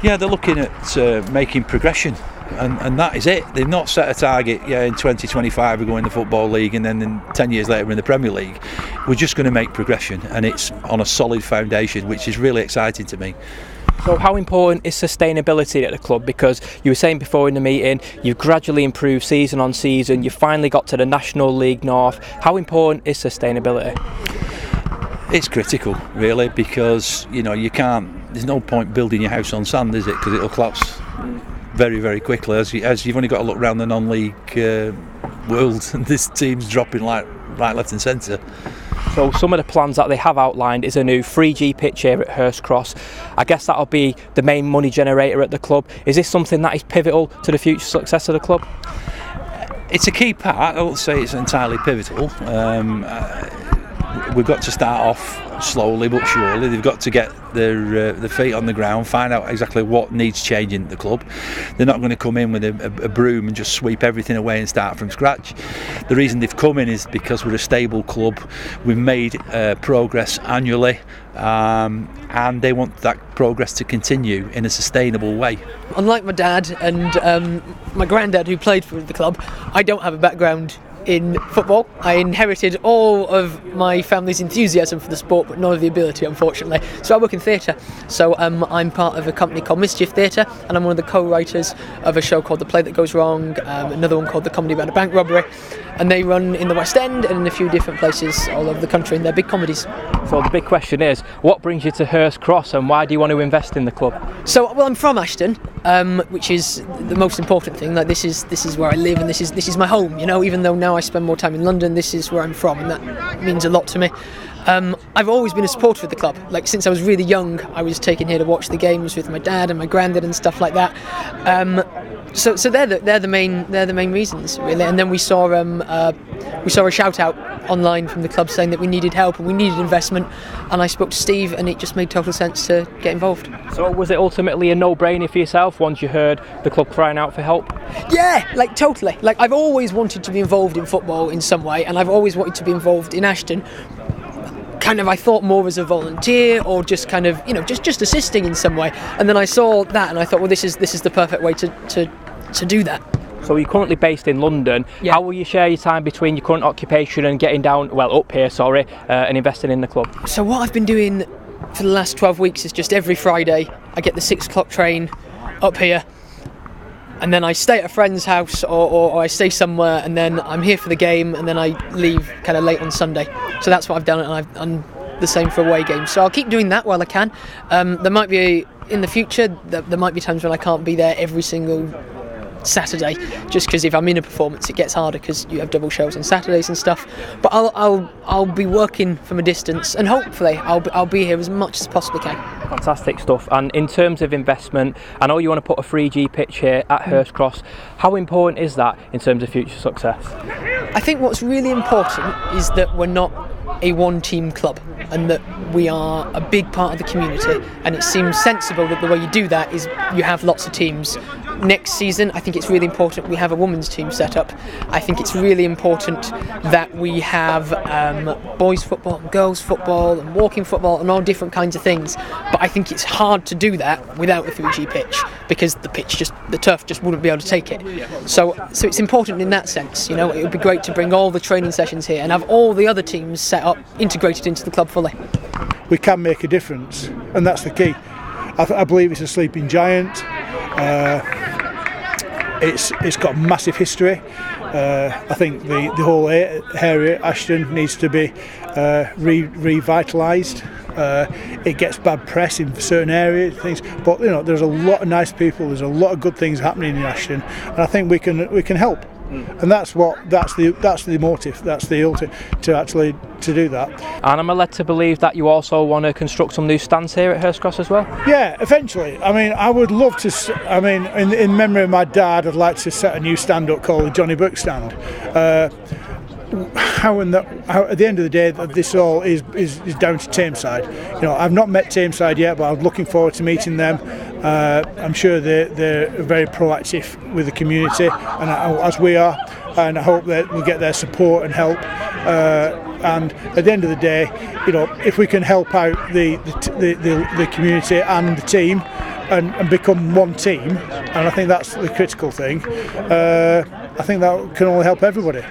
Yeah, they're looking at making progression, and that is it. They've not set a target, in 2025 we're going to the Football League, and then 10 years later we're in the Premier League. We're just going to make progression, and it's on a solid foundation, which is really exciting to me. So how important is sustainability at the club? Because you were saying before in the meeting, you've gradually improved season on season, you finally got to the National League North. How important is sustainability? It's critical, really, because you can't. There's no point building your house on sand, is it? Because it'll collapse very, very quickly. As you've only got to look around the non-league world, and this team's dropping like right, left, and centre. So some of the plans that they have outlined is a new 3G pitch here at Hurst Cross. I guess that'll be the main money generator at the club. Is this something that is pivotal to the future success of the club? It's a key part. I won't say it's entirely pivotal. We've got to start off slowly but surely. They've got to get their feet on the ground, find out exactly what needs changing at the club. They're not going to come in with a broom and just sweep everything away and start from scratch. The reason they've come in is because we're a stable club. We've made progress annually, and they want that progress to continue in a sustainable way. Unlike my dad and my granddad, who played for the club, I don't have a background in football. I inherited all of my family's enthusiasm for the sport, but none of the ability, unfortunately. So I work in theatre. So I'm part of a company called Mischief Theatre, and I'm one of the co-writers of a show called The Play That Goes Wrong, another one called The Comedy About a Bank Robbery, and they run in the West End and in a few different places all over the country, and they're big comedies. So the big question is, what brings you to Hurst Cross, and why do you want to invest in the club? So, well, I'm from Ashton, which is the most important thing. Like, this is where I live, and this is my home. Even though now I spend more time in London, this is where I'm from, and that means a lot to me. I've always been a supporter of the club. Like, since I was really young, I was taken here to watch the games with my dad and my granddad and stuff like that. So they're the main reasons, really. And then we saw a shout out online from the club saying that we needed help and we needed investment, and I spoke to Steve, and it just made total sense to get involved. So was it ultimately a no-brainer for yourself once you heard the club crying out for help? Yeah, like totally. Like, I've always wanted to be involved in football in some way, and I've always wanted to be involved in Ashton. Kind of, I thought more as a volunteer or just kind of, just assisting in some way. And then I saw that, and I thought, well, this is the perfect way to do that. So you're currently based in London. Yeah. How will you share your time between your current occupation and getting up here, and investing in the club? So what I've been doing for the last 12 weeks is just every Friday I get the 6 o'clock train up here, and then I stay at a friend's house or I stay somewhere, and then I'm here for the game, and then I leave kind of late on Sunday. So that's what I've done, and I've done the same for away games. So I'll keep doing that while I can. There might be, in the future, there might be times when I can't be there every single Saturday, just because if I'm in a performance it gets harder because you have double shows on Saturdays and stuff. But I'll be working from a distance, and hopefully I'll be here as much as possibly can. Fantastic stuff. And in terms of investment, I know you want to put a 3G pitch here at Hurst Cross. How important is that in terms of future success? I think what's really important is that we're not a one-team club, and that we are a big part of the community, and it seems sensible that the way you do that is you have lots of teams. Next season, I think it's really important we have a women's team set up. I think it's really important that we have boys football, and girls football, and walking football, and all different kinds of things. But I think it's hard to do that without a 3G pitch, because the turf just wouldn't be able to take it. So it's important in that sense. It would be great to bring all the training sessions here and have all the other teams set up, integrated into the club fully. We can make a difference, and that's the key. I believe it's a sleeping giant. It's got massive history. I think the whole area, Ashton, needs to be revitalised. It gets bad press in certain areas, things, but there's a lot of nice people. There's a lot of good things happening in Ashton, and I think we can help. And that's the motive. That's the ultimate to do that. And am I led to believe that you also want to construct some new stands here at Hurst Cross as well? Yeah, eventually. I mean, I would love to. I mean, in memory of my dad, I'd like to set a new stand up called the Johnny Book stand. How at the end of the day, this all is down to Tameside. I've not met Tameside yet, but I'm looking forward to meeting them. I'm sure they're very proactive with the community, and as we are, and I hope that we'll get their support and help. And at the end of the day, if we can help out the community and the team, and become one team, and I think that's the critical thing. I think that can only help everybody.